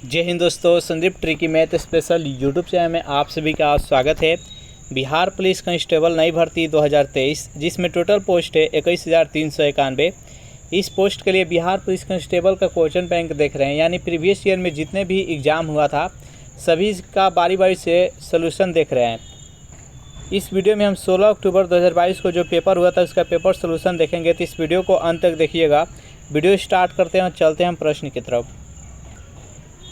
जय हिंद दोस्तों, Sandeep tricky math special YouTube channel में आप सभी का स्वागत है। बिहार पुलिस कांस्टेबल नई भर्ती 2023 जिसमें टोटल पोस्ट है 21,391। इस पोस्ट के लिए बिहार पुलिस कांस्टेबल का क्वेश्चन बैंक देख रहे हैं, यानी प्रीवियस ईयर में जितने भी एग्ज़ाम हुआ था सभी का बारी बारी से सोल्यूशन देख रहे हैं। इस वीडियो में हम 16 अक्टूबर 2022 को जो पेपर हुआ था उसका पेपर सोल्यूशन देखेंगे, तो इस वीडियो को अंत तक देखिएगा। वीडियो स्टार्ट करते हैं और चलते हैं हम प्रश्न की तरफ।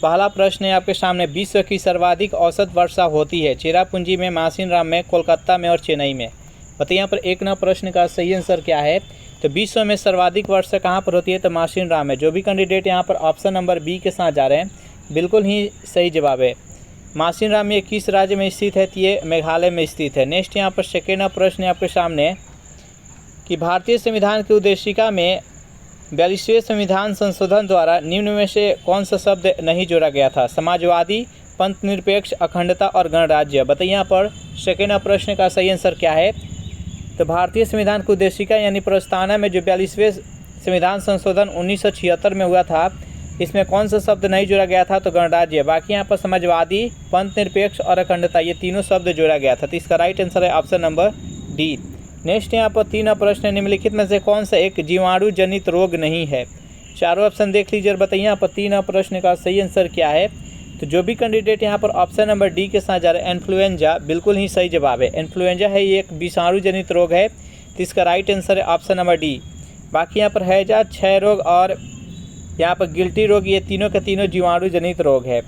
पहला प्रश्न है आपके सामने, विश्व की सर्वाधिक औसत वर्षा होती है चेरापूंजी में, मासिनराम में, कोलकाता में और चेन्नई में। बताइए यहाँ पर एक नंबर प्रश्न का सही आंसर क्या है। तो विश्व में सर्वाधिक वर्षा कहाँ पर होती है, तो मासिनराम में। जो भी कैंडिडेट यहाँ पर ऑप्शन नंबर बी के साथ जा रहे हैं बिल्कुल ही सही जवाब है। मासिनराम ये किस राज्य में स्थित है, तो ये मेघालय में स्थित है। नेक्स्ट यहाँ पर सेकेंड प्रश्न है आपके सामने कि भारतीय संविधान की उद्देशिका में 42वें संविधान संशोधन द्वारा निम्न में से कौन सा शब्द नहीं जोड़ा गया था। समाजवादी, पंथ निरपेक्ष, अखंडता और गणराज्य। बताइए यहाँ पर सेकेंड प्रश्न का सही आंसर क्या है। तो भारतीय संविधान की उद्देशिका यानी प्रस्तावना में जो 42वें संविधान संशोधन 1976 में हुआ था, इसमें कौन सा शब्द नहीं जोड़ा गया था, तो गणराज्य। बाकी यहाँ पर समाजवादी, पंथ निरपेक्ष और अखंडता ये तीनों शब्द जोड़ा गया था। तो इसका राइट आंसर है ऑप्शन नंबर डी। नेक्स्ट यहाँ पर तीन प्रश्न, निम्नलिखित में से कौन सा एक जीवाणु जनित रोग नहीं है। चारों ऑप्शन देख लीजिए और बताइए यहाँ पर तीन प्रश्न का सही आंसर क्या है। तो जो भी कैंडिडेट यहाँ पर ऑप्शन नंबर डी के साथ जा रहे हैं, इन्फ्लुएंजा, बिल्कुल ही सही जवाब है। इन्फ्लुएंजा है ये एक विषाणु जनित रोग है, तो इसका राइट आंसर है ऑप्शन नंबर डी। बाकी यहाँ पर हैजा, क्षय रोग और यहाँ पर गिल्टी रोग, ये तीनों के तीनों जीवाणु जनित रोग है।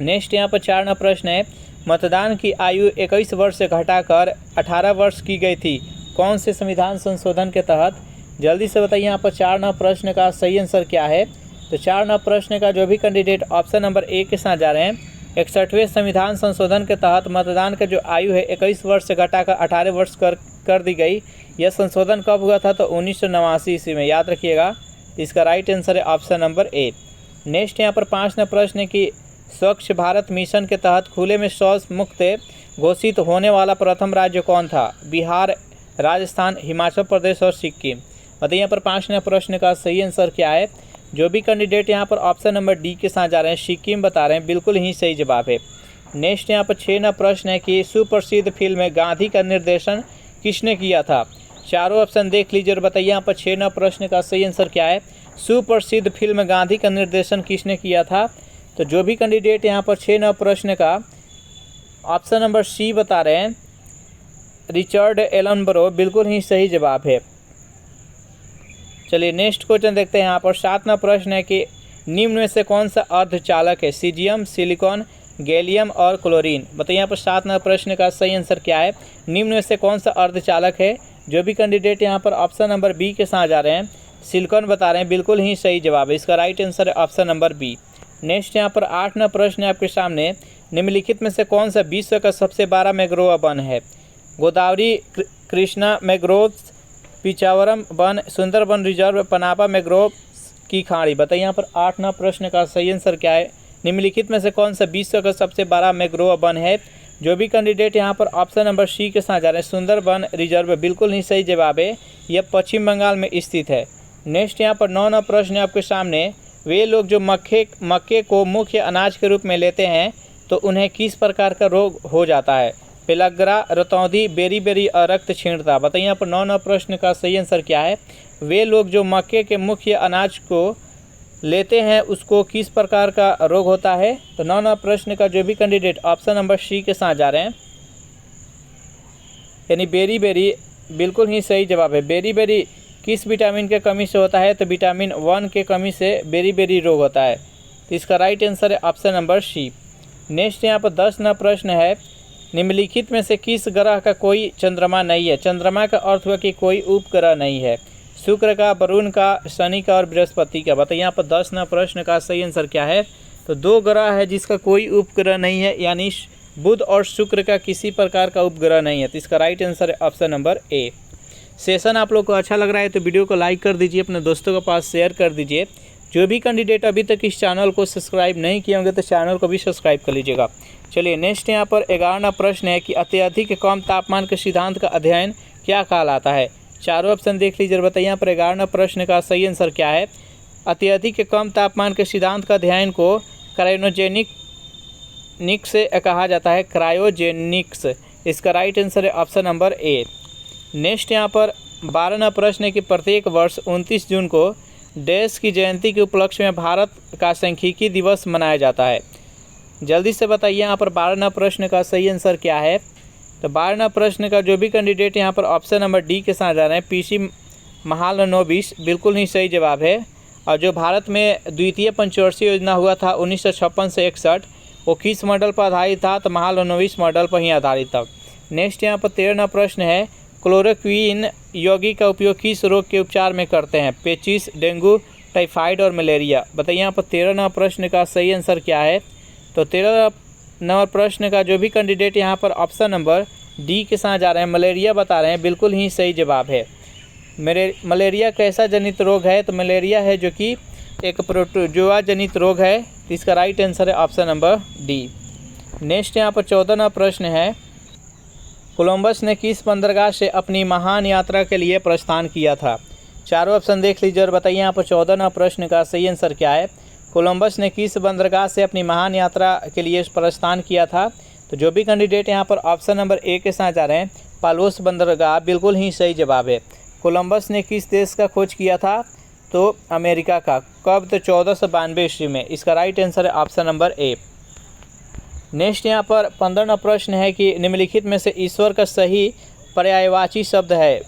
नेक्स्ट यहाँ पर चार नंबर प्रश्न है, मतदान की आयु 21 वर्ष से घटाकर 18 वर्ष की गई थी कौन से संविधान संशोधन के तहत। जल्दी से बताइए यहाँ पर चार नंबर प्रश्न का सही आंसर क्या है। तो चार नंबर प्रश्न का जो भी कैंडिडेट ऑप्शन नंबर ए के साथ जा रहे हैं, 61वें संविधान संशोधन के तहत मतदान का जो आयु है 21 वर्ष से घटाकर 18 वर्ष कर दी गई। यह संशोधन कब हुआ था, तो 1989 ईस्वी में, याद रखिएगा। इसका राइट आंसर है ऑप्शन नंबर ए। नेक्स्ट यहाँ पर पाँच नंबर प्रश्न है कि स्वच्छ भारत मिशन के तहत खुले में शौच मुक्त घोषित होने वाला प्रथम राज्य कौन था। बिहार, राजस्थान, हिमाचल प्रदेश और सिक्किम। बताइए यहाँ पर पाँच नंबर प्रश्न का सही आंसर क्या है। जो भी कैंडिडेट यहाँ पर ऑप्शन नंबर डी के साथ जा रहे हैं, सिक्किम बता रहे हैं, बिल्कुल ही सही जवाब है। नेक्स्ट यहाँ पर छः नंबर प्रश्न है कि सुप्रसिद्ध फिल्म गांधी का निर्देशन किसने किया था। चारों ऑप्शन देख लीजिए और बताइए यहाँ पर छः नंबर प्रश्न का सही आंसर क्या है। सुप्रसिद्ध फिल्म गांधी का निर्देशन किसने किया था। तो जो भी कैंडिडेट यहाँ पर छः नंबर प्रश्न का ऑप्शन नंबर सी बता रहे हैं, रिचर्ड एटनबरो, बिल्कुल ही सही जवाब है। चलिए नेक्स्ट क्वेश्चन देखते हैं। यहाँ पर सात नंबर प्रश्न है कि निम्न में से कौन सा अर्धचालक है, सीजियम, सिलिकॉन, गैलियम और क्लोरीन। बताइए यहाँ पर सात नंबर प्रश्न का सही आंसर क्या है। निम्न में से कौन सा अर्धचालक है। जो भी कैंडिडेट यहाँ पर ऑप्शन नंबर बी के साथ जा रहे हैं, सिलिकॉन बता रहे हैं, बिल्कुल ही सही जवाब है। इसका राइट आंसर है ऑप्शन नंबर बी। नेक्स्ट यहाँ पर आठ नंबर प्रश्न है आपके सामने, निम्नलिखित में से कौन सा विश्व का सबसे बड़ा मैंग्रोव वन है। Godavari, Krishna mangrove, Pichavaram one, Sundarban reserve, Panama mangrove की खाड़ी। बताइए यहाँ पर आठ नंबर प्रश्न का सही आंसर क्या है। निम्नलिखित में से कौन सा विश्व का सबसे बड़ा मैंग्रोव वन है। जो भी कैंडिडेट यहाँ पर ऑप्शन नंबर सी के साथ जा रहे हैं, सुंदरबन रिजर्व, बिल्कुल ही सही जवाब है। यह पश्चिम बंगाल में स्थित है। नेक्स्ट यहाँ पर नौ नंबर प्रश्न है आपके सामने, वे लोग जो मक्के को मुख्य अनाज के रूप में लेते हैं तो उन्हें किस प्रकार का रोग हो जाता है। पेलग्रा, रतौंधी, बेरी और रक्त छीणता। बताइए यहाँ पर नौ नंबर प्रश्न का सही आंसर क्या है। वे लोग जो मक्के के मुख्य अनाज को लेते हैं उसको किस प्रकार का रोग होता है। तो नौ नंबर प्रश्न का जो भी कैंडिडेट ऑप्शन नंबर सी के साथ जा रहे हैं, यानी बेरी, बिल्कुल ही सही जवाब है। बेरी किस विटामिन के कमी से होता है, तो विटामिन 1 के कमी से बेरी रोग होता है। तो इसका राइट आंसर है ऑप्शन नंबर सी। नेक्स्ट यहाँ पर 10 नंबर प्रश्न है, निम्नलिखित में से किस ग्रह का कोई चंद्रमा नहीं है। चंद्रमा का अर्थ हुआ कि कोई उपग्रह नहीं है। शुक्र का, वरुण का, शनि का और बृहस्पति का। बताइए यहाँ पर 10 नंबर प्रश्न का सही आंसर क्या है। तो दो ग्रह है जिसका कोई उपग्रह नहीं है, यानी बुध और शुक्र का किसी प्रकार का उपग्रह नहीं है। तो इसका राइट आंसर है ऑप्शन नंबर ए। सेशन आप लोग को अच्छा लग रहा है तो वीडियो को लाइक कर दीजिए, अपने दोस्तों के पास शेयर कर दीजिए। जो भी कैंडिडेट अभी तक इस चैनल को सब्सक्राइब नहीं किए होंगे तो चैनल को भी सब्सक्राइब कर लीजिएगा। चलिए नेक्स्ट यहाँ पर 11वां प्रश्न है कि अत्यधिक कम तापमान के सिद्धांत का अध्ययन क्या कहलाता है। चारों ऑप्शन देख लीजिए और बताइए यहाँ पर 11वां प्रश्न का सही आंसर क्या है। अत्यधिक कम तापमान के सिद्धांत का अध्ययन को क्रायोजेनिक से कहा जाता है, क्रायोजेनिक्स। इसका राइट आंसर है ऑप्शन नंबर ए। नेक्स्ट यहाँ पर 12वां प्रश्न है कि प्रत्येक वर्ष 29 जून को डैश की जयंती के उपलक्ष्य में भारत का सांख्यिकी दिवस मनाया जाता है। जल्दी से बताइए यहाँ पर 12वां प्रश्न का सही आंसर क्या है। तो 12वां प्रश्न का जो भी कैंडिडेट यहाँ पर ऑप्शन नंबर डी के साथ जा रहे हैं, पीसी महालनोबिस, बिल्कुल ही सही जवाब है। और जो भारत में द्वितीय पंचवर्षीय योजना हुआ था 1956 से 61, वो किस मॉडल पर आधारित था? तो महालनोबिस मॉडल पर ही आधारित था। नेक्स्ट यहाँ पर 13वां प्रश्न है, क्लोरोक्विन यौगिक का उपयोग किस रोग के उपचार में करते हैं? पेचिस, डेंगू, टाइफाइड और मलेरिया। बताइए यहाँ पर 13वां प्रश्न का सही आंसर क्या है। तो 13वां नंबर प्रश्न का जो भी कैंडिडेट यहाँ पर ऑप्शन नंबर डी के साथ जा रहे हैं, मलेरिया बता रहे हैं, बिल्कुल ही सही जवाब है। मलेरिया कैसा जनित रोग है? तो मलेरिया है जो कि एक प्रोटोजोआ जनित रोग है। तो इसका राइट आंसर है ऑप्शन नंबर डी। नेक्स्ट यहाँ पर 14वां प्रश्न है, कोलंबस ने किस बंदरगाह से अपनी महान यात्रा के लिए प्रस्थान किया था? चारों ऑप्शन देख लीजिए और बताइए यहाँ पर 14वां प्रश्न का सही आंसर क्या है। कोलंबस ने किस बंदरगाह से अपनी महान यात्रा के लिए प्रस्थान किया था? तो जो भी कैंडिडेट यहाँ पर ऑप्शन नंबर ए के साथ जा रहे हैं, पालोस बंदरगाह, बिल्कुल ही सही जवाब है। कोलंबस ने किस देश का खोज किया था? तो अमेरिका का। कब? तो 1492 ईस्वी में। इसका राइट आंसर है ऑप्शन नंबर ए। नेक्स्ट यहाँ पर 15वां प्रश्न है कि निम्नलिखित में से ईश्वर का सही पर्यायवाची शब्द है।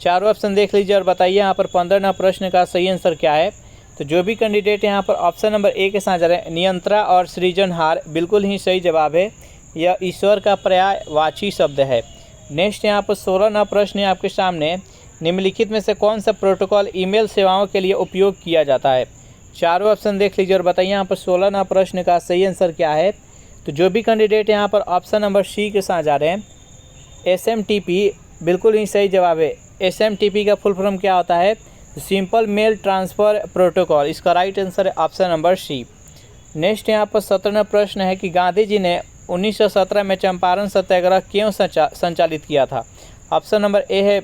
चारों ऑप्शन देख लीजिए और बताइए यहाँ पर 15वां प्रश्न का सही आंसर क्या है। तो जो भी कैंडिडेट यहाँ पर ऑप्शन नंबर ए के साथ जा रहे हैं, नियंत्रा और सृजनहार, बिल्कुल ही सही जवाब है। यह ईश्वर का पर्यायवाची शब्द है। नेक्स्ट यहाँ पर 16वां प्रश्न है आपके सामने, निम्नलिखित में से कौन सा प्रोटोकॉल ईमेल सेवाओं के लिए उपयोग किया जाता है? चारों ऑप्शन देख लीजिए और बताइए यहाँ पर 16वां प्रश्न का सही आंसर क्या है। तो जो भी कैंडिडेट यहाँ पर ऑप्शन नंबर सी के साथ जा रहे हैं, SMTP, बिल्कुल ही सही जवाब है। SMTP का फुल फॉर्म क्या होता है? Simple mail transfer protocol. इसका राइट आंसर है ऑप्शन नंबर सी। नेक्स्ट यहाँ पर 17वां प्रश्न है कि गांधी जी ने 1917 में चंपारण सत्याग्रह क्यों संचालित किया था? ऑप्शन नंबर ए है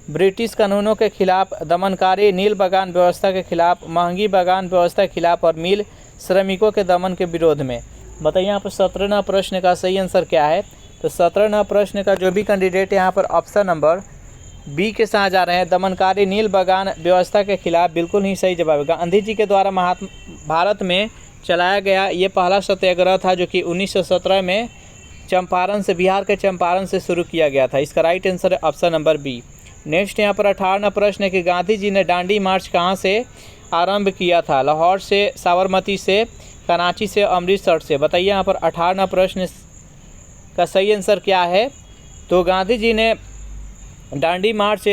ब्रिटिश कानूनों के खिलाफ, दमनकारी नील बागान व्यवस्था के खिलाफ, महंगी बागान व्यवस्था के खिलाफ और मिल श्रमिकों के दमन के विरोध में। बताइए यहाँ पर 17वां प्रश्न का सही आंसर क्या है। तो 17वां प्रश्न का जो भी कैंडिडेट यहाँ पर ऑप्शन नंबर बी के साथ जा रहे हैं, दमनकारी नील बागान व्यवस्था के खिलाफ, बिल्कुल ही सही जवाब है। गांधी जी के द्वारा भारत में चलाया गया ये पहला सत्याग्रह था जो कि 1917 में चंपारण से, बिहार के चंपारण से शुरू किया गया था। इसका राइट आंसर है ऑप्शन नंबर बी। नेक्स्ट यहाँ पर 18वां प्रश्न है कि गांधी जी ने दांडी मार्च कहाँ से आरंभ किया था? लाहौर से, साबरमती से, कराची से, अमृतसर से। बताइए यहाँ पर 18वां प्रश्न का सही आंसर क्या है। तो गांधी जी ने दांडी मार्च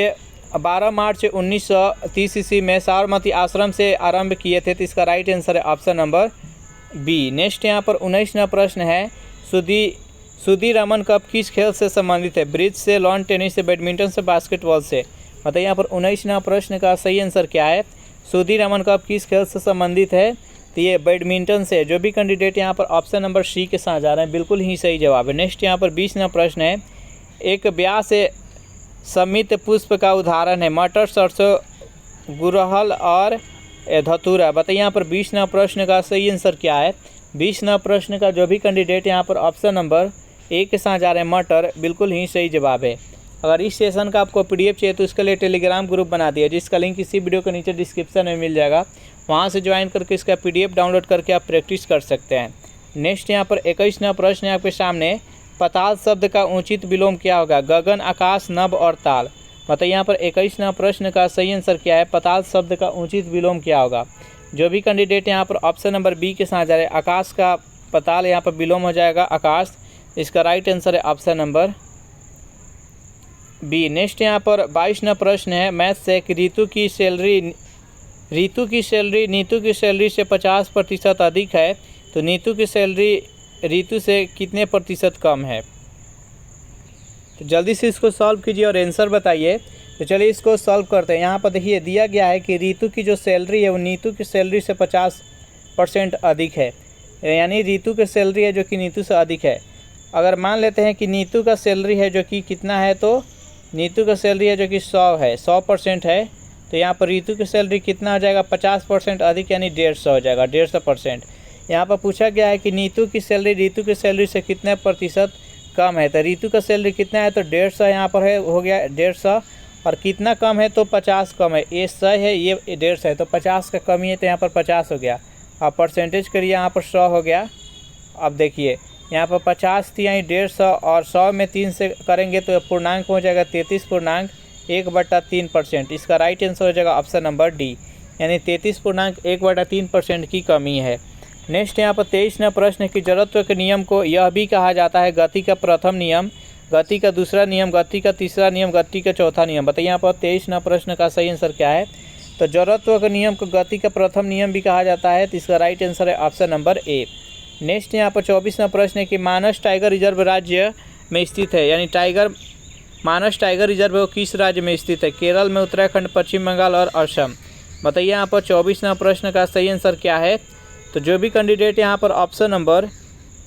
12 मार्च 1930 ईस्वी में साबरमती आश्रम से आरंभ किए थे। तो इसका राइट आंसर है ऑप्शन नंबर बी। नेक्स्ट यहाँ पर 19वां प्रश्न है, सुधीर रमन कप किस खेल से संबंधित है? ब्रिज से, लॉन टेनिस से, बैडमिंटन से, बास्केटबॉल से। बताइए यहाँ पर 19वां प्रश्न का सही आंसर क्या है। सुधीर रमन कप किस खेल से संबंधित है? तो ये बैडमिंटन से। जो भी कैंडिडेट यहाँ पर ऑप्शन नंबर सी के साथ जा रहे हैं, बिल्कुल ही सही जवाब है। नेक्स्ट यहाँ पर 20वां प्रश्न है, एक ब्याह से समित पुष्प का उदाहरण है? मटर, सरसों, गुड़हल और धतूरा। बताइए यहाँ पर 20वां प्रश्न का सही आंसर क्या है। 20वां प्रश्न का जो भी कैंडिडेट यहाँ पर ऑप्शन नंबर ए के साथ जा रहे हैं, मटर, बिल्कुल ही सही जवाब है। अगर इस सेशन का आपको PDF चाहिए तो इसके लिए टेलीग्राम ग्रुप बना दिया, जिसका लिंक इसी वीडियो के नीचे डिस्क्रिप्शन में मिल जाएगा। वहाँ से ज्वाइन करके इसका PDF डाउनलोड करके आप प्रैक्टिस कर सकते हैं। नेक्स्ट यहाँ पर 21वां प्रश्न है आपके सामने, पताल शब्द का उचित विलोम क्या होगा? गगन, आकाश, नभ और ताल। बताइए यहाँ पर 21वां प्रश्न का सही आंसर क्या है। पताल शब्द का उचित विलोम क्या होगा? जो भी कैंडिडेट यहाँ पर ऑप्शन नंबर बी के साथ जा रहे हैं, आकाश का पताल यहाँ पर विलोम हो जाएगा आकाश। इसका राइट आंसर है ऑप्शन नंबर बी। नेक्स्ट यहाँ पर 22वां प्रश्न है मैथ से, रीतु की सैलरी नीतू की सैलरी से 50% अधिक है, तो नीतू की सैलरी रीतु से कितने प्रतिशत कम है? तो जल्दी से इसको सॉल्व कीजिए और आंसर बताइए। तो चलिए इसको सॉल्व करते हैं। यहाँ पर देखिए दिया गया है कि रीतु की जो सैलरी है वो नीतू की सैलरी से 50% अधिक है, यानी रीतु की सैलरी है जो कि नीतू से अधिक है। अगर मान लेते हैं कि नीतू का सैलरी है जो कि कितना है, तो नीतू का सैलरी है जो कि 100 है, 100% है, तो यहाँ पर रीतु की सैलरी कितना हो जाएगा? 50% अधिक, यानी 150 हो जाएगा, 150%। यहाँ पर पूछा गया है कि नीतू की सैलरी रीतू की सैलरी से कितने प्रतिशत कम है। तो रीतू का सैलरी कितना है, तो 150 यहाँ पर है, हो गया 150। और कितना कम है, तो 50 कम है। ये 100 है, ये 150 है, तो 50 का कमी है, तो यहाँ पर 50 हो गया। अब परसेंटेज करिए, यहाँ पर 100 हो गया। अब देखिए यहाँ पर 50 थी, यहाँ 150 और 100 में 3 से करेंगे तो पूर्णांक हो जाएगा 33.1/3%। इसका राइट आंसर हो जाएगा ऑप्शन नंबर डी, यानी 33.1/3% की कमी है। नेक्स्ट यहाँ पर 23वां प्रश्न की जड़त्व के नियम को यह भी कहा जाता है गति का प्रथम नियम, गति का दूसरा नियम, गति का तीसरा नियम, गति का चौथा नियम। बताइए यहाँ पर 23वां प्रश्न का सही आंसर क्या है। तो जड़त्व के नियम को गति का प्रथम नियम भी कहा जाता है, तो इसका राइट आंसर है ऑप्शन नंबर ए। नेक्स्ट यहाँ पर 24वां प्रश्न है कि मानस टाइगर रिजर्व राज्य में स्थित है, यानी मानस टाइगर रिजर्व वो किस राज्य में स्थित है। केरल में, उत्तराखंड, पश्चिम बंगाल और असम। बताइए यहाँ पर 24वां प्रश्न का सही आंसर क्या है। तो जो भी कैंडिडेट यहाँ पर ऑप्शन नंबर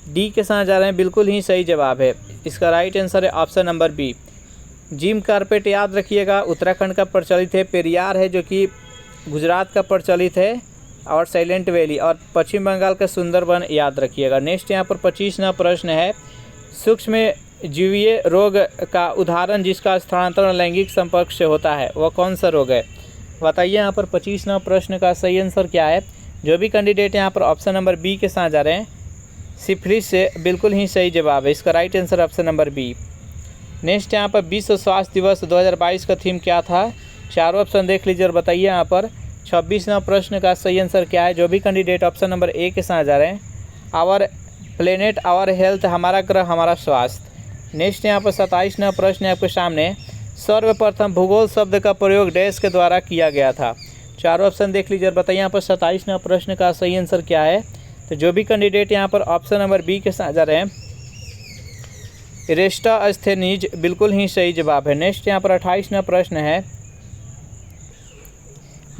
डी के साथ जा रहे हैं बिल्कुल ही सही जवाब है। इसका राइट आंसर है option number B, Jim Corbett याद रखिएगा, उत्तराखंड का प्रचलित है। पेरियार है जो कि गुजरात का प्रचलित है, और साइलेंट वैली, और पश्चिम बंगाल का सुंदरबन याद रखिएगा। नेक्स्ट यहाँ पर 25वां प्रश्न है सूक्ष्म जीवीय रोग का उदाहरण जिसका स्थानांतरण लैंगिक संपर्क से होता है, वह कौन सा रोग है। बताइए यहाँ पर 25वां प्रश्न का सही आंसर क्या है। जो भी कैंडिडेट यहाँ पर ऑप्शन नंबर बी के साथ जा रहे हैं सिफिलिस से, बिल्कुल ही सही जवाब है। इसका right answer option number B. Next यहाँ पर विश्व स्वास्थ्य दिवस 2022 का थीम क्या था। चारों ऑप्शन देख लीजिए और बताइए यहाँ पर 26वां प्रश्न का सही आंसर क्या है। जो भी कैंडिडेट ऑप्शन नंबर ए के साथ जा रहे हैं आवर प्लेनेट आवर हेल्थ, हमारा ग्रह हमारा स्वास्थ्य। नेक्स्ट यहाँ पर 27वां प्रश्न है आपके सामने, सर्वप्रथम भूगोल शब्द का प्रयोग डैश के द्वारा किया गया था। चारों ऑप्शन देख लीजिए और बताइए यहाँ पर 27वां प्रश्न का सही आंसर क्या है। तो जो भी कैंडिडेट यहाँ पर ऑप्शन नंबर बी के साथ जा रहे हैं इरेस्टोस्थेनीज, बिल्कुल ही सही जवाब है। नेक्स्ट यहाँ पर 28वां प्रश्न है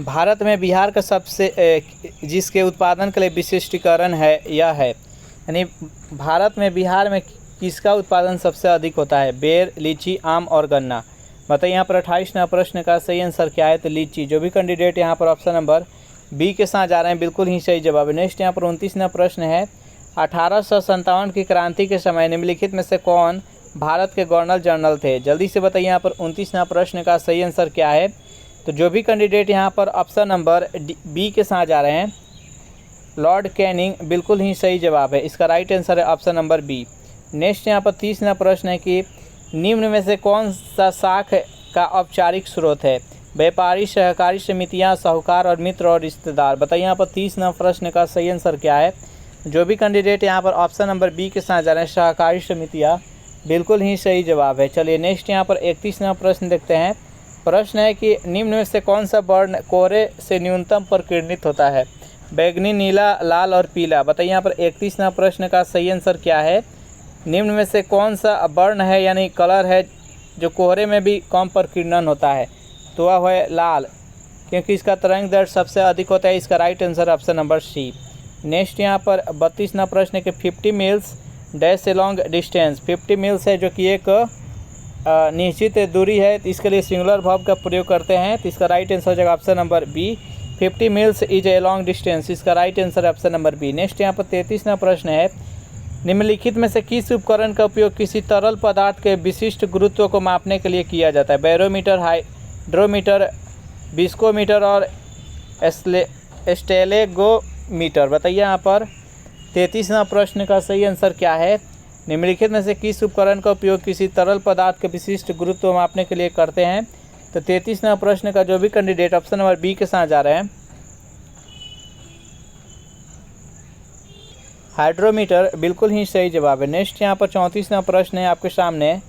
भारत में बिहार का सबसे जिसके उत्पादन के लिए विशिष्टीकरण है यह है, यानी भारत में बिहार में किसका उत्पादन सबसे अधिक होता है। बेर, लीची, आम और गन्ना। बताइए यहाँ पर 28वां प्रश्न का सही आंसर क्या है। तो लीची। जो भी कैंडिडेट यहाँ पर ऑप्शन नंबर बी के साथ जा रहे हैं बिल्कुल ही सही जवाब है। नेक्स्ट यहाँ पर 29वां प्रश्न है 1857 की क्रांति के समय निम्नलिखित में से कौन भारत के गवर्नर जनरल थे। जल्दी से बताइए यहाँ पर 29वां प्रश्न का सही आंसर क्या है। तो जो भी कैंडिडेट यहाँ पर ऑप्शन नंबर बी के साथ जा रहे हैं लॉर्ड कैनिंग, बिल्कुल ही सही जवाब है। इसका राइट आंसर है ऑप्शन नंबर बी। नेक्स्ट यहाँ पर 30वां प्रश्न है कि निम्न में से कौन सा साख का औपचारिक स्रोत है। व्यापारी, सहकारी समितियाँ, साहूकार और मित्र और रिश्तेदार। बताइए यहाँ पर 30वां प्रश्न का सही आंसर क्या है। जो भी कैंडिडेट यहाँ पर ऑप्शन नंबर बी के साथ जा रहे हैं सहकारी समितियाँ, बिल्कुल ही सही जवाब है। चलिए नेक्स्ट यहाँ पर 31वां प्रश्न देखते हैं। प्रश्न है कि निम्न में से कौन सा वर्ण कोहरे से न्यूनतम परिकीर्णित होता है। बैगनी, नीला, लाल और पीला। बताइए यहाँ पर 31वां प्रश्न का सही आंसर क्या है। निम्न में से कौन सा वर्ण है यानी कलर है जो कोहरे में भी कम परिकीर्णन होता है। तो वह है लाल, क्योंकि इसका तरंग दैर्घ्य सबसे अधिक होता है। इसका right answer option number C. Next यहाँ पर 32वां प्रश्न है कि 50 miles dash a long distance. 50 miles है जो कि एक निश्चित दूरी है, तो इसके लिए सिंगुलर वर्ब का प्रयोग करते हैं। तो इसका राइट आंसर हो जाएगा option number B, 50 miles is a long distance. इसका राइट आंसर है ऑप्शन नंबर बी। नेक्स्ट यहाँ पर 33वां प्रश्न है निम्नलिखित में से किस उपकरण का उपयोग किसी तरल पदार्थ के विशिष्ट गुरुत्व को मापने के लिए किया जाता है। बैरोमीटर, हाइड्रोमीटर, विस्कोमीटर और स्टेलेगोमीटर। बताइए यहाँ पर 33वां प्रश्न का सही आंसर क्या है। निम्नलिखित में से किस उपकरण का उपयोग किसी तरल पदार्थ के विशिष्ट गुरुत्व मापने के लिए करते हैं। तो 33वां प्रश्न का जो भी कैंडिडेट ऑप्शन नंबर बी के साथ जा रहे हैं हाइड्रोमीटर, बिल्कुल ही सही जवाब है। नेक्स्ट यहाँ पर 34वां प्रश्न है आपके सामने,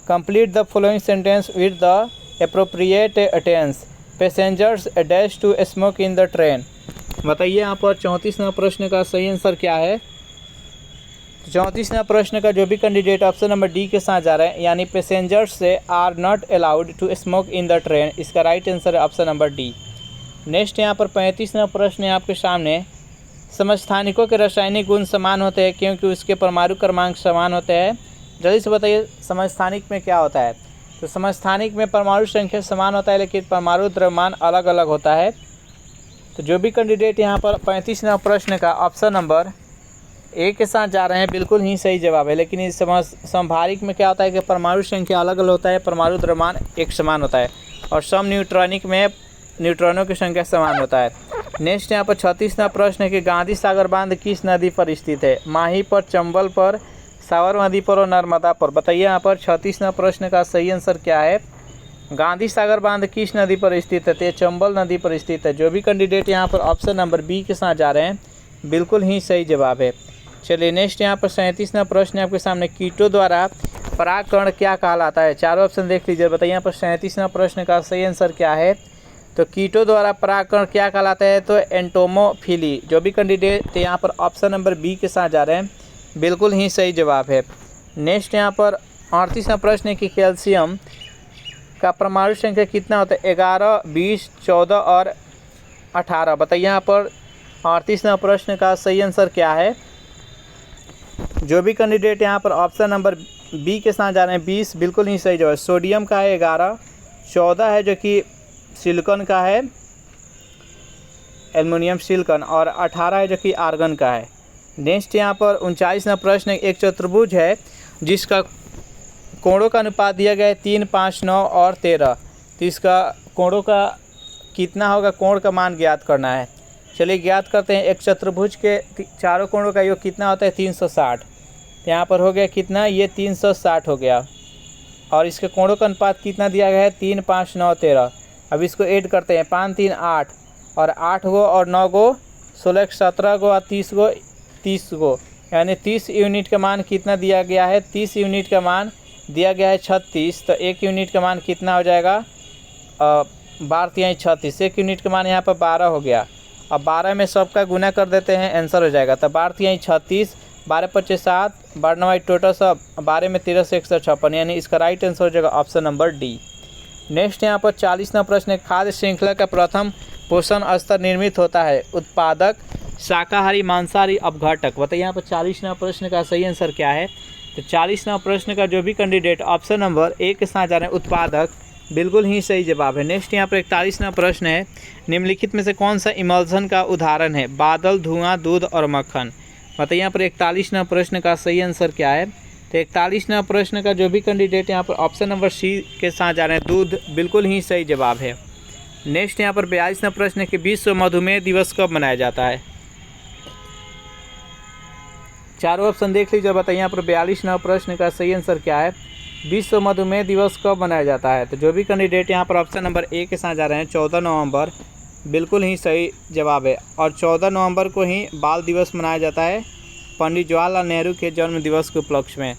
complete the following sentence with the appropriate tense. Passengers dash to smoke in the train. बताइए यहाँ पर 34वां प्रश्न का सही आंसर क्या है। 34वां प्रश्न का जो भी कैंडिडेट ऑप्शन नंबर डी के साथ जा रहे हैं यानी पैसेंजर्स से are not allowed to smoke in the train. इसका राइट आंसर है ऑप्शन नंबर डी। नेक्स्ट यहाँ पर 35वां प्रश्न है आपके सामने, समस्थानिकों के रासायनिक गुण समान होते हैं क्योंकि उसके परमाणु क्रमांक समान होते हैं। जल्दी से बताइए समस्थानिक में क्या होता है। तो समस्थानिक में परमाणु संख्या समान होता है लेकिन परमाणु द्रव्यमान अलग अलग होता है। तो जो भी कैंडिडेट यहाँ पर 35वां प्रश्न का ऑप्शन नंबर ए के साथ जा रहे हैं बिल्कुल ही सही जवाब है। लेकिन इस समभारिक में क्या होता है कि परमाणु संख्या अलग अलग होता है, परमाणु द्रव्यमान एक समान होता है और सम न्यूट्रॉनिक में न्यूट्रॉनों की संख्या समान होता है। नेक्स्ट यहाँ पर 36वां प्रश्न है कि गांधी सागर बांध किस नदी पर स्थित है? माही पर, चंबल पर, साबरमती पर और नर्मदा पर। बताइए यहाँ पर 36वां प्रश्न का सही आंसर क्या है? गांधी सागर बांध किस नदी पर स्थित है? तो चंबल नदी पर स्थित है। जो भी कैंडिडेट यहाँ पर ऑप्शन नंबर बी के साथ जा रहे हैं बिल्कुल ही सही जवाब है। चलिए नेक्स्ट यहाँ पर 37वां प्रश्न है आपके सामने, कीटों द्वारा परागकण क्या कहलाता है? चारों ऑप्शन देख लीजिए। बताइए यहाँ पर 37वां प्रश्न का सही आंसर क्या है? तो कीटों द्वारा परागकण क्या कहलाता है? तो एंटोमोफिली। जो भी कैंडिडेट यहाँ पर ऑप्शन नंबर बी के साथ जा रहे हैं बिल्कुल ही सही जवाब है। नेक्स्ट यहाँ पर 38वां प्रश्न है कि कैल्शियम का परमाणु संख्या कितना होता है? 11, 20, 14 और 18। बताइए यहाँ पर 38वां प्रश्न का सही आंसर क्या है? जो भी कैंडिडेट यहाँ पर ऑप्शन नंबर बी के साथ जा रहे हैं 20 बिल्कुल ही सही जवाब। सोडियम का है 11, 14 है जो कि सिलिकॉन का है, एल्युमिनियम सिलिकॉन, और 18 है जो कि आर्गन का है। नेक्स्ट यहाँ पर 39वां प्रश्न एक चतुर्भुज है जिसका कोणों का अनुपात दिया गया है 3, 5, 9 और 13। तो इसका कोणों का कितना होगा? कोण का मान ज्ञात करना है। चलिए ज्ञात करते हैं। एक चतुर्भुज के चारों कोणों का योग कितना होता है? 360। तो यहाँ पर हो गया कितना? ये 360 हो गया। और इसके कोणों का अनुपात कितना दिया गया है? 3, 5, 9, 13। अब इसको ऐड करते हैं। 5, 3, 8 और 8 गो और 9 गो 16, 17 गो और 30 गो 30 गो, यानी 30 यूनिट का मान कितना दिया गया है? 30 यूनिट का मान दिया गया है 36। तो 1 यूनिट का मान कितना हो जाएगा? 12 36। 1 यूनिट का मान यहाँ पर 12 हो गया। अब 12 में सबका गुना कर देते हैं, आंसर हो जाएगा। तो 12 36, 12 25 7, 12 9 टोटल सब 12 में 13 से 156, यानी इसका राइट आंसर हो जाएगा ऑप्शन नंबर डी। नेक्स्ट यहाँ पर 40वां प्रश्न है, खाद्य श्रृंखला का प्रथम पोषण स्तर निर्मित होता है? उत्पादक, शाकाहारी, मांसाहारी, अपघटक। बताइए यहाँ पर 40वां प्रश्न का सही आंसर क्या है? तो 40वां प्रश्न का जो भी कैंडिडेट ऑप्शन नंबर ए के साथ जा रहे हैं उत्पादक बिल्कुल ही सही जवाब है। नेक्स्ट यहाँ पर 41वां प्रश्न है, निम्नलिखित में से कौन सा इमल्सन का उदाहरण है? बादल, धुआं, दूध और मक्खन। बताइए यहाँ पर 41वां प्रश्न का सही आंसर क्या है? तो 41वां प्रश्न का जो भी कैंडिडेट यहाँ पर ऑप्शन नंबर सी के साथ जा रहे हैं दूध बिल्कुल ही सही जवाब है। नेक्स्ट यहाँ पर 42वां प्रश्न है कि विश्व मधुमेह दिवस कब मनाया जाता है? चारों ऑप्शन देख लीजिए। बताइए यहाँ पर 42वां प्रश्न का सही आंसर क्या है? विश्व मधुमेह दिवस कब मनाया जाता है? तो जो भी कैंडिडेट यहाँ पर ऑप्शन नंबर ए के साथ जा रहे हैं 14 नवंबर बिल्कुल ही सही जवाब है। और 14 नवंबर को ही बाल दिवस मनाया जाता है पंडित जवाहरलाल नेहरू के जन्म दिवस के उपलक्ष्य में।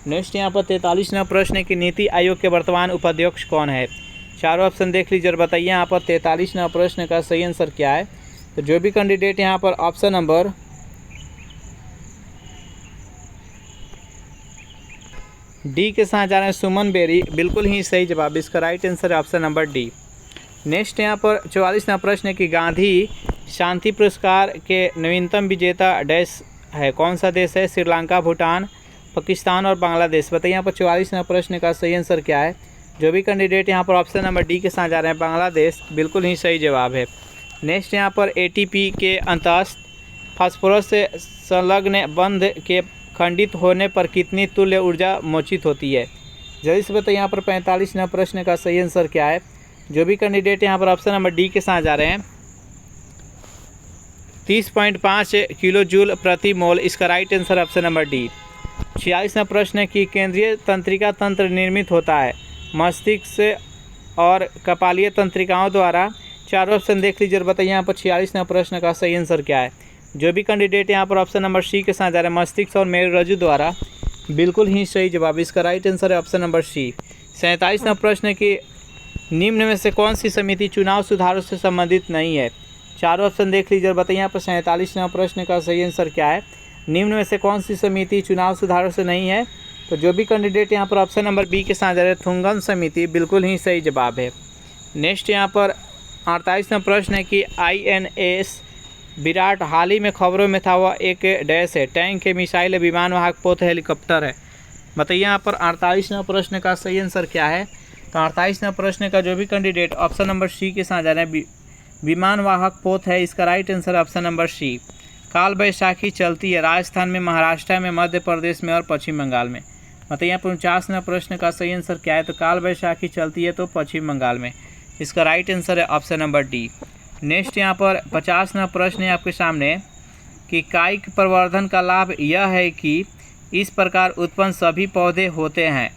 नेक्स्ट यहाँ पर 43वां प्रश्न है कि नीति आयोग के वर्तमान उपाध्यक्ष कौन है? चारों ऑप्शन देख लीजिए और बताइए यहाँ पर 43वां प्रश्न का सही आंसर क्या है? तो जो भी कैंडिडेट यहाँ पर ऑप्शन नंबर डी के साथ जा रहे हैं सुमन बेरी बिल्कुल ही सही जवाब। इसका राइट आंसर है ऑप्शन नंबर डी। नेक्स्ट यहाँ पर 44वां प्रश्न है कि गांधी शांति पुरस्कार के नवीनतम विजेता डैश है? कौन सा देश है? श्रीलंका, भूटान, पाकिस्तान और बांग्लादेश। बताइए यहाँ पर 44वां प्रश्न का सही आंसर क्या है? जो भी कैंडिडेट यहाँ पर ऑप्शन नंबर डी के साथ जा रहे हैं बांग्लादेश बिल्कुल ही सही जवाब है। नेक्स्ट यहाँ पर एटीपी के अंतस्थ फास्फोरस से संलग्न बंध के खंडित होने पर कितनी तुल्य ऊर्जा मोचित होती है? जल्दी से बताइए यहाँ पर 45वां प्रश्न का सही आंसर क्या है? जो भी कैंडिडेट यहाँ पर ऑप्शन नंबर डी के साथ जा रहे हैं 30.5 किलो जूल प्रति मोल। इसका right answer option number D. 46वां प्रश्न है कि केंद्रीय तंत्रिका तंत्र निर्मित होता है मस्तिष्क से और कपालीय तंत्रिकाओं द्वारा। चारों ऑप्शन देख लीजिए और बताइए यहाँ पर 46वां प्रश्न का सही आंसर क्या है? जो भी कैंडिडेट यहाँ पर ऑप्शन नंबर सी के साथ जा रहे हैं मस्तिष्क और मेरुरज्जु द्वारा बिल्कुल ही सही जवाब। इसका राइट आंसर है ऑप्शन नंबर सी। 47वां प्रश्न है कि निम्न में से कौन सी समिति चुनाव सुधारों से संबंधित नहीं है? चारों ऑप्शन देख लीजिए और बताइए यहाँ पर 47वां प्रश्न का सही आंसर क्या है? निम्न में से कौन सी समिति चुनाव सुधारों से नहीं है? तो जो भी कैंडिडेट यहाँ पर ऑप्शन नंबर बी के साथ जा रहे हैं थुंगन समिति बिल्कुल ही सही जवाब है। नेक्स्ट यहाँ पर 48वां प्रश्न है कि INS विराट हाल ही में खबरों में था वह एक डैश है? टैंक है, मिसाइल है, विमान वाहक पोत है, हेलीकॉप्टर है। बताइए यहाँ पर 48वां प्रश्न का सही आंसर क्या है? तो 48वां प्रश्न का जो भी कैंडिडेट ऑप्शन नंबर सी के साथ जा रहे हैं विमान वाहक पोत है, इसका right answer option number C. काल बैसाखी चलती है राजस्थान में, महाराष्ट्र में, मध्य प्रदेश में और पश्चिम बंगाल में। मतलब यहाँ पर 49वें प्रश्न का सही आंसर क्या है, तो काल बैसाखी चलती है तो पश्चिम बंगाल में। इसका राइट आंसर है ऑप्शन नंबर डी। नेक्स्ट यहाँ पर 50वां प्रश्न है आपके सामने कि कायिक प्रवर्धन का लाभ यह है कि इस प्रकार उत्पन्न सभी पौधे होते हैं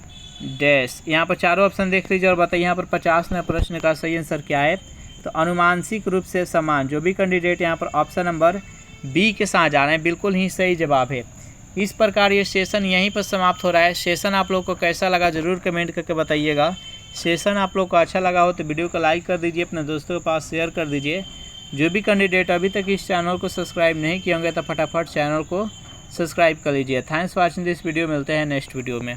डैश। यहाँ पर चारों ऑप्शन देख लीजिए और बताइए यहाँ पर 50वें प्रश्न का सही आंसर क्या है, तो अनुमानसिक रूप से समान। जो भी कैंडिडेट यहाँ पर ऑप्शन नंबर बी के साथ जा रहे हैं बिल्कुल ही सही जवाब है। इस प्रकार ये सेशन यहीं पर समाप्त हो रहा है। सेशन आप लोग को कैसा लगा ज़रूर कमेंट करके बताइएगा। सेशन आप लोग को अच्छा लगा हो तो वीडियो को लाइक कर दीजिए, अपने दोस्तों के पास शेयर कर दीजिए। जो भी कैंडिडेट अभी तक इस चैनल को सब्सक्राइब नहीं किए होंगे तो फटाफट चैनल को सब्सक्राइब कर लीजिए। Thanks for watching this video. मिलते हैं नेक्स्ट वीडियो में।